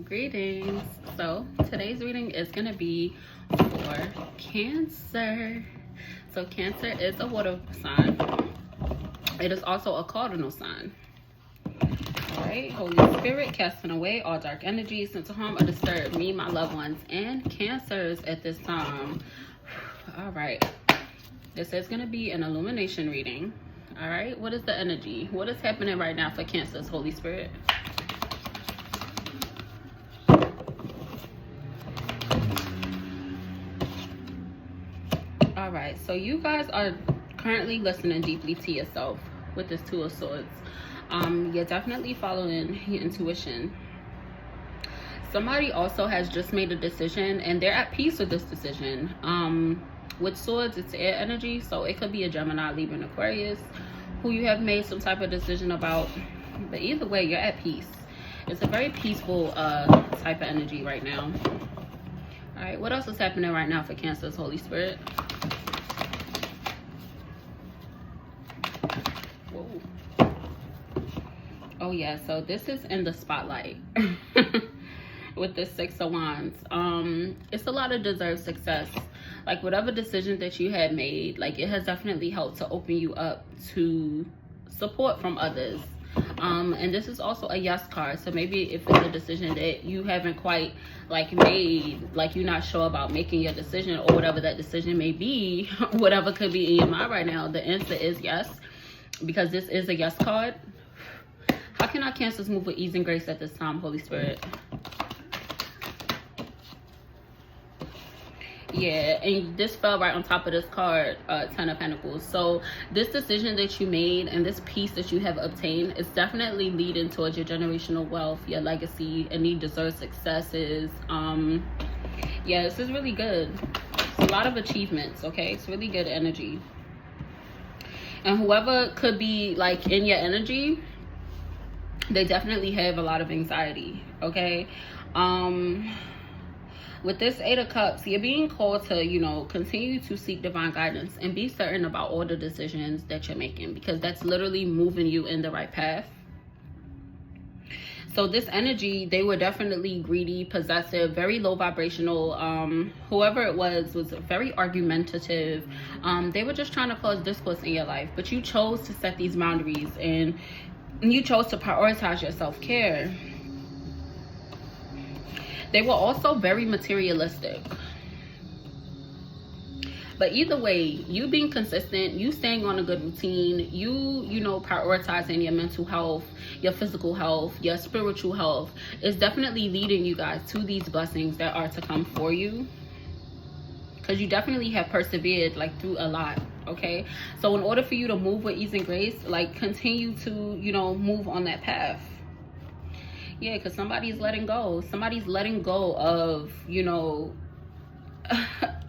Greetings. So today's reading is going to be for Cancer. So Cancer is a water sign. It is also a cardinal sign. All right, Holy Spirit, casting away all dark energies sent to harm or disturb me, my loved ones, and Cancers at this time. All right, this is going to be an illumination reading. All right, what is the energy? What is happening right now for Cancers, Holy Spirit? All right, so you guys are currently listening deeply to yourself with this Two of Swords. You're definitely following your intuition. Somebody also has just made a decision and they're at peace with this decision. With Swords, it's air energy, so it could be a Gemini, Libra, and Aquarius who you have made some type of decision about. But either way, you're at peace. It's a very peaceful type of energy right now. All right, what else is happening right now for Cancer's, Holy Spirit? Whoa. Oh yeah, so this is in the spotlight with the Six of Wands. It's a lot of deserved success. Like whatever decision that you had made, like it has definitely helped to open you up to support from others. And this is also a yes card, so maybe if it's a decision that you haven't quite like made, like you're not sure about making your decision or whatever that decision may be, whatever could be in your mind right now, the answer is yes, because this is a yes card. How can our Cancers move with ease and grace at this time, Holy Spirit? Yeah, and this fell right on top of this card, Ten of Pentacles. So this decision that you made and this peace that you have obtained is definitely leading towards your generational wealth, your legacy, and these deserved successes. Yeah, this is really good. It's a lot of achievements, okay? It's really good energy. And whoever could be like in your energy, they definitely have a lot of anxiety, okay? With this Eight of Cups, you're being called to, you know, continue to seek divine guidance and be certain about all the decisions that you're making, because that's literally moving you in the right path. So this energy, they were definitely greedy, possessive, very low vibrational. Whoever it was very argumentative. They were just trying to cause discourse in your life, but you chose to set these boundaries and you chose to prioritize your self-care. They were also very materialistic. But either way, you being consistent, you staying on a good routine, you know, prioritizing your mental health, your physical health, your spiritual health is definitely leading you guys to these blessings that are to come for you. Because you definitely have persevered like through a lot, okay? So in order for you to move with ease and grace, like continue to, you know, move on that path. Yeah, because somebody's letting go. Somebody's letting go of, you know,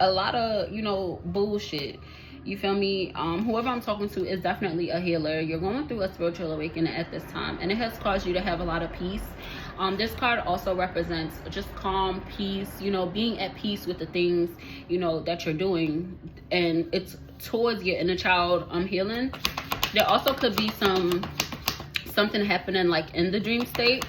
a lot of, you know, bullshit. You feel me? Whoever I'm talking to is definitely a healer. You're going through a spiritual awakening at this time, and it has caused you to have a lot of peace. This card also represents just calm, peace, you know, being at peace with the things, you know, that you're doing. And it's towards your inner child healing. There also could be something happening like in the dream state.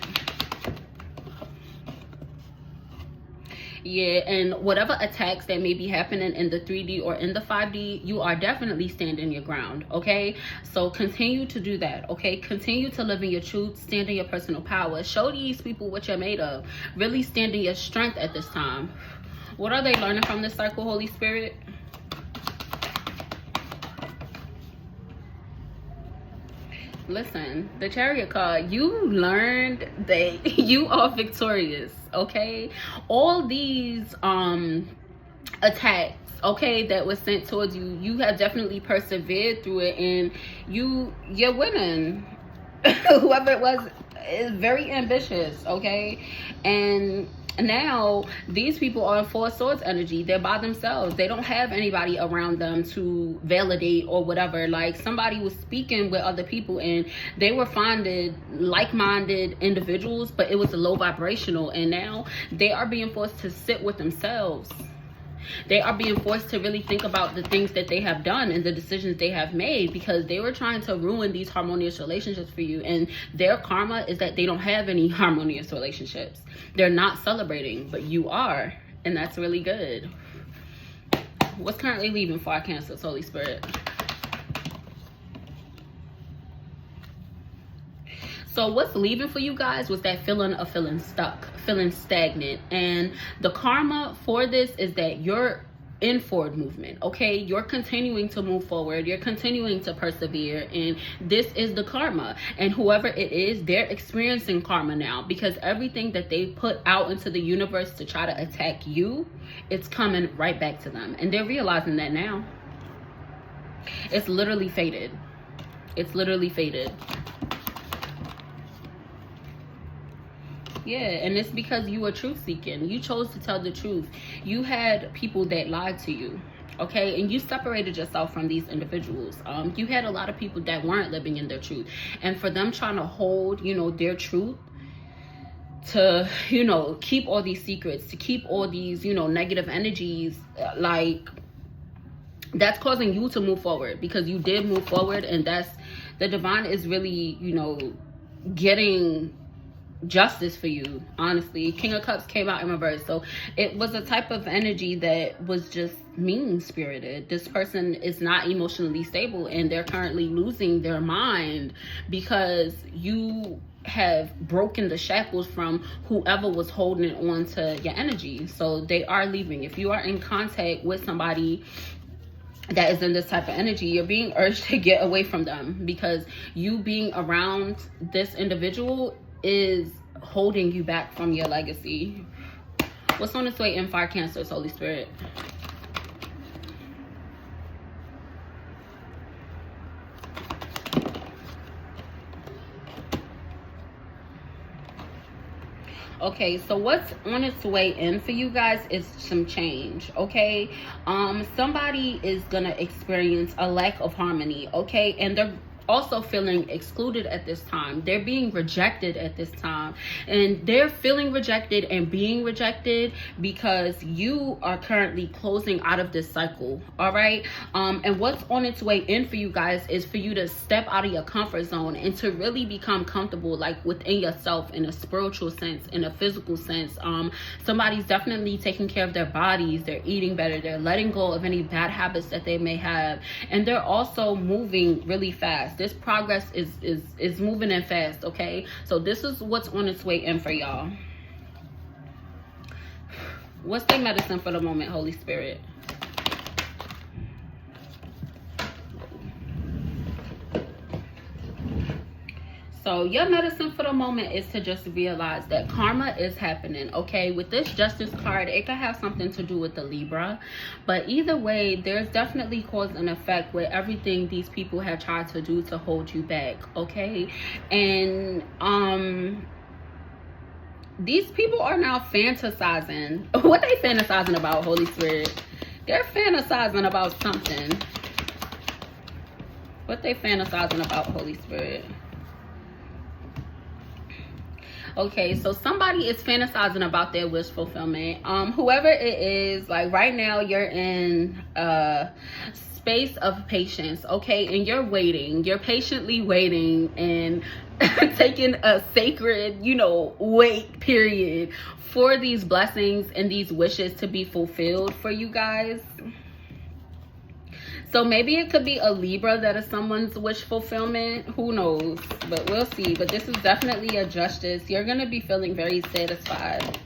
Yeah, and whatever attacks that may be happening in the 3D or in the 5D, you are definitely standing your ground, okay? So continue to do that, okay? Continue to live in your truth, stand in your personal power. Show these people what you're made of. Really stand in your strength at this time. What are they learning from this cycle, Holy Spirit? Listen, the Chariot card, you learned that you are victorious, okay? All these attacks, okay, that was sent towards you, you have definitely persevered through it, and you're winning. Whoever it was is very ambitious, okay? And now these people are in Four Swords energy. They're by themselves. They don't have anybody around them to validate or whatever. Like somebody was speaking with other people and they were finding like-minded individuals, but it was a low vibrational, and now they are being forced to sit with themselves They are being forced to really think about the things that they have done and the decisions they have made, because they were trying to ruin these harmonious relationships for you. And their karma is that they don't have any harmonious relationships. They're not celebrating, but you are. And that's really good. What's currently leaving for our Cancers, Holy Spirit? So what's leaving for you guys was that feeling of feeling stuck, feeling stagnant. And the karma for this is that you're in forward movement, okay? You're continuing to move forward. You're continuing to persevere. And this is the karma. And whoever it is, they're experiencing karma now, because everything that they put out into the universe to try to attack you, it's coming right back to them. And they're realizing that now. It's literally fated. It's literally fated. Yeah, and it's because you were truth seeking. You chose to tell the truth. You had people that lied to you, okay? And you separated yourself from these individuals. You had a lot of people that weren't living in their truth. And for them trying to hold, you know, their truth, to, you know, keep all these secrets, to keep all these, you know, negative energies, like, that's causing you to move forward, because you did move forward. And that's, the divine is really, you know, getting justice for you. Honestly, King of Cups came out in reverse, so it was a type of energy that was just mean-spirited. This person is not emotionally stable, and they're currently losing their mind because you have broken the shackles from whoever was holding on to your energy. So they are leaving. If you are in contact with somebody that is in this type of energy, you're being urged to get away from them, because you being around this individual is holding you back from your legacy. What's on its way in Fire Cancers, Holy Spirit? Okay, so what's on its way in for you guys is some change, okay? Somebody is gonna experience a lack of harmony, okay? And they're also feeling excluded at this time. They're being rejected at this time, and they're feeling rejected and being rejected because you are currently closing out of this cycle. All right, and what's on its way in for you guys is for you to step out of your comfort zone and to really become comfortable, like within yourself, in a spiritual sense, in a physical sense. Somebody's definitely taking care of their bodies. They're eating better. They're letting go of any bad habits that they may have, and they're also moving really fast. This progress is moving in fast, okay? So this is what's on its way in for y'all. What's their medicine for the moment, Holy Spirit? So your medicine for the moment is to just realize that karma is happening, okay? With this Justice card, it could have something to do with the Libra. But either way, there's definitely cause and effect with everything these people have tried to do to hold you back, okay? And these people are now fantasizing. What they fantasizing about, Holy Spirit? They're fantasizing about something. What they fantasizing about, Holy Spirit? Okay, so somebody is fantasizing about their wish fulfillment. Whoever it is, like right now you're in a space of patience, okay? And you're waiting. You're patiently waiting and taking a sacred, you know, wait period for these blessings and these wishes to be fulfilled for you guys. So maybe it could be a Libra that is someone's wish fulfillment. Who knows? But we'll see. But this is definitely a Justice. You're going to be feeling very satisfied.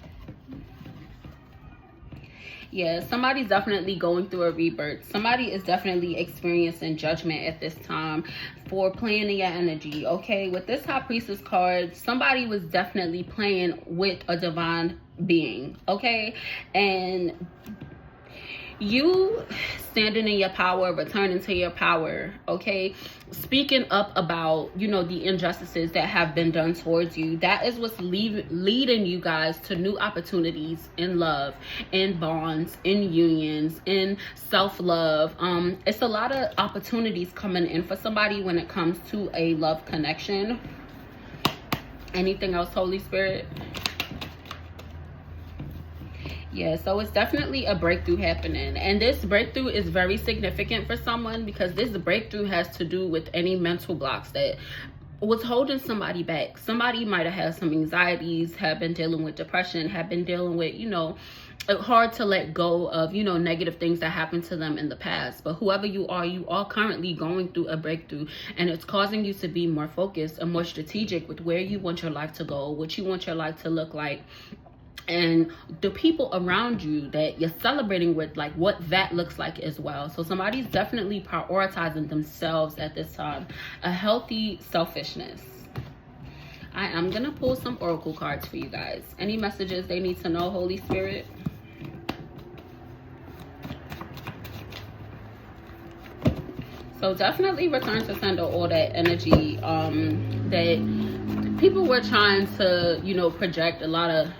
Yeah, somebody's definitely going through a rebirth. Somebody is definitely experiencing judgment at this time for playing in your energy, okay? With this High Priestess card, somebody was definitely playing with a divine being, okay? And you standing in your power, returning to your power, okay? Speaking up about, you know, the injustices that have been done towards you. That is what's leading you guys to new opportunities in love, in bonds, in unions, in self-love. It's a lot of opportunities coming in for somebody when it comes to a love connection. Anything else, Holy Spirit? Yeah, so it's definitely a breakthrough happening, and this breakthrough is very significant for someone because this breakthrough has to do with any mental blocks that was holding somebody back. Somebody might have had some anxieties, have been dealing with depression, have been dealing with, hard to let go of, negative things that happened to them in the past. But whoever you are currently going through a breakthrough, and it's causing you to be more focused and more strategic with where you want your life to go, what you want your life to look like, and the people around you that you're celebrating with, like what that looks like as well. So somebody's definitely prioritizing themselves at this time, a healthy selfishness. I am gonna pull some oracle cards for you guys. Any messages they need to know, Holy Spirit? So definitely return to sender all that energy that people were trying to, project a lot of,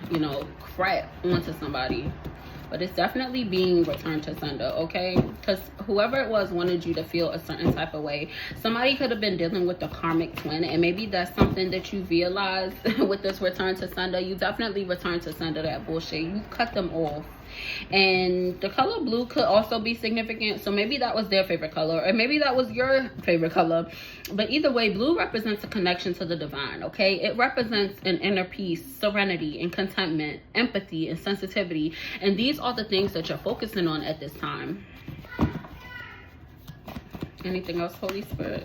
crap onto somebody. But it's definitely being returned to sender, okay? Because whoever it was wanted you to feel a certain type of way. Somebody could have been dealing with the karmic twin, and maybe that's something that you realized with this return to sender. You definitely return to sender that bullshit. You cut them off. And the color blue could also be significant, so maybe that was their favorite color, or maybe that was your favorite color. But either way, blue represents a connection to the divine, okay? It represents an inner peace, serenity, and contentment, empathy, and sensitivity, and these are the things that you're focusing on at this time. Anything else, Holy Spirit?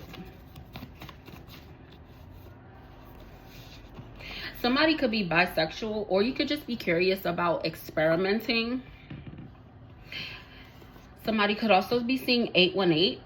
Somebody could be bisexual, or you could just be curious about experimenting. Somebody could also be seeing 818,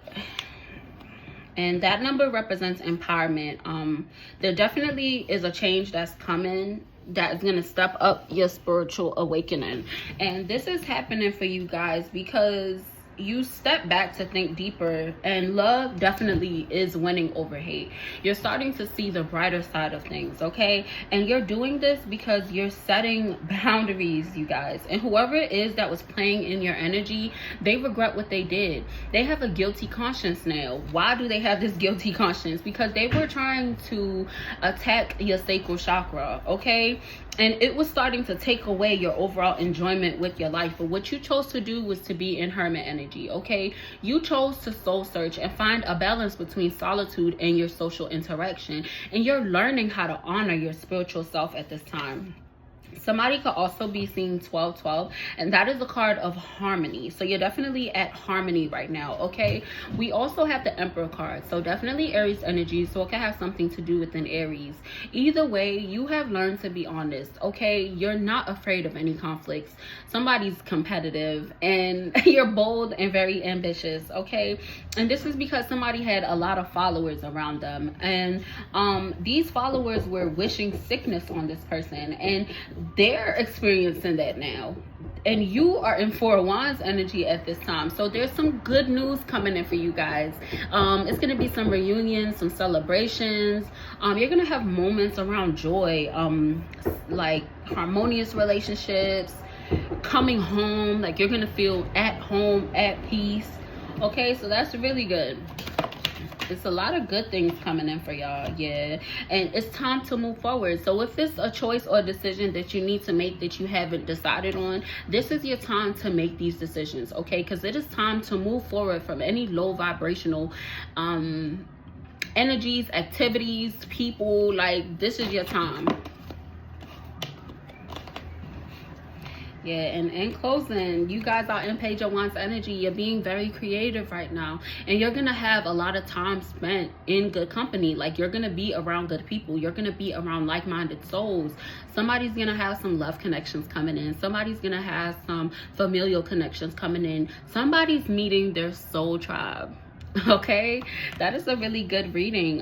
and that number represents empowerment. There definitely is a change that's coming that is going to step up your spiritual awakening, and this is happening for you guys because you step back to think deeper, and love definitely is winning over hate. You're starting to see the brighter side of things, okay? And you're doing this because you're setting boundaries, you guys. And whoever it is that was playing in your energy, they regret what they did. They have a guilty conscience now. Why do they have this guilty conscience? Because they were trying to attack your sacral chakra, okay? And it was starting to take away your overall enjoyment with your life. But what you chose to do was to be in hermit energy, okay? You chose to soul search and find a balance between solitude and your social interaction. And you're learning how to honor your spiritual self at this time. Somebody could also be seeing 1212, and that is a card of harmony. So you're definitely at harmony right now, okay? We also have the Emperor card, so definitely Aries energy, so it can have something to do with an Aries. Either way, you have learned to be honest, okay? You're not afraid of any conflicts. Somebody's competitive, and you're bold and very ambitious, okay? And this is because somebody had a lot of followers around them, and these followers were wishing sickness on this person, and they're experiencing that now. And you are in Four of Wands energy at this time, so there's some good news coming in for you guys. It's gonna be some reunions, some celebrations. You're gonna have moments around joy, like harmonious relationships, coming home, like you're gonna feel at home, at peace, okay? So that's really good. It's a lot of good things coming in for y'all, yeah. And it's time to move forward. So if it's a choice or a decision that you need to make that you haven't decided on, this is your time to make these decisions, okay? Because it is time to move forward from any low vibrational energies, activities, people. Like, this is your time. Yeah, and in closing, you guys are in Page of Wands energy. You're being very creative right now, and you're gonna have a lot of time spent in good company. Like, you're gonna be around good people. You're gonna be around like-minded souls. Somebody's gonna have some love connections coming in. Somebody's gonna have some familial connections coming in. Somebody's meeting their soul tribe. Okay, that is a really good reading.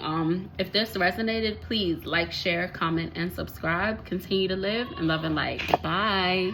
If this resonated, please like, share, comment, and subscribe. Continue to live in love and light. Bye.